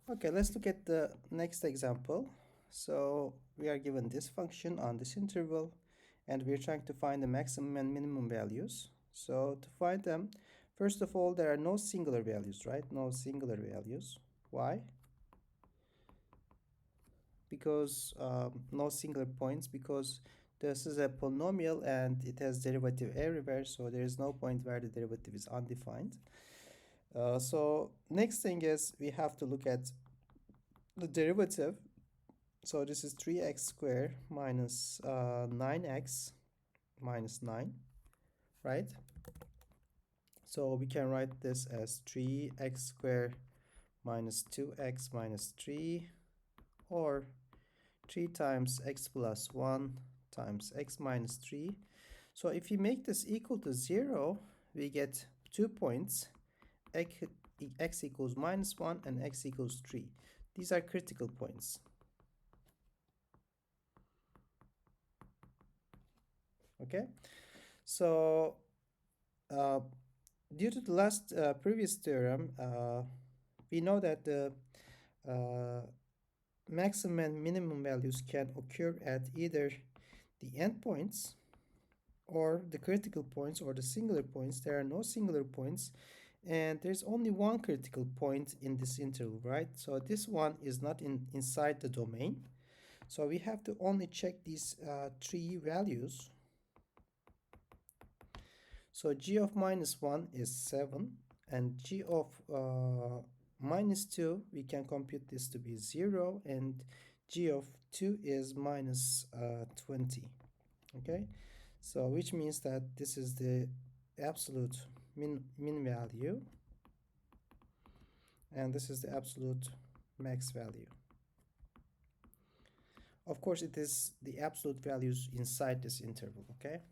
Okay, let's look at the next example. So we are given this function on this interval, and we're trying to find the maximum and minimum values. So to find them, first of all, there are no singular values, right? No singular values. Why? Because no singular points, because this is a polynomial and it has derivative everywhere, so there is no point where the derivative is undefined. So next thing is we have to look at the derivative. So this is 3x squared minus 9x minus 9, right? So we can write this as 3x squared minus 2x minus 3, or 3 times x plus 1 times x minus 3. So if you make this equal to 0, we get 2 points, x equals minus 1 and x equals 3. These are critical points. Okay, so due to the last previous theorem, we know that the maximum and minimum values can occur at either the endpoints or the critical points or the singular points. There are no singular points, and there's only one critical point in this interval, right? So this one is not inside the domain. So we have to only check these three values. So g of minus 1 is 7, and g of minus 2, we can compute this to be 0, and g of 2 is minus 20. Okay, so which means that this is the absolute min value, and this is the absolute max value. Of course, it is the absolute values inside this interval, okay?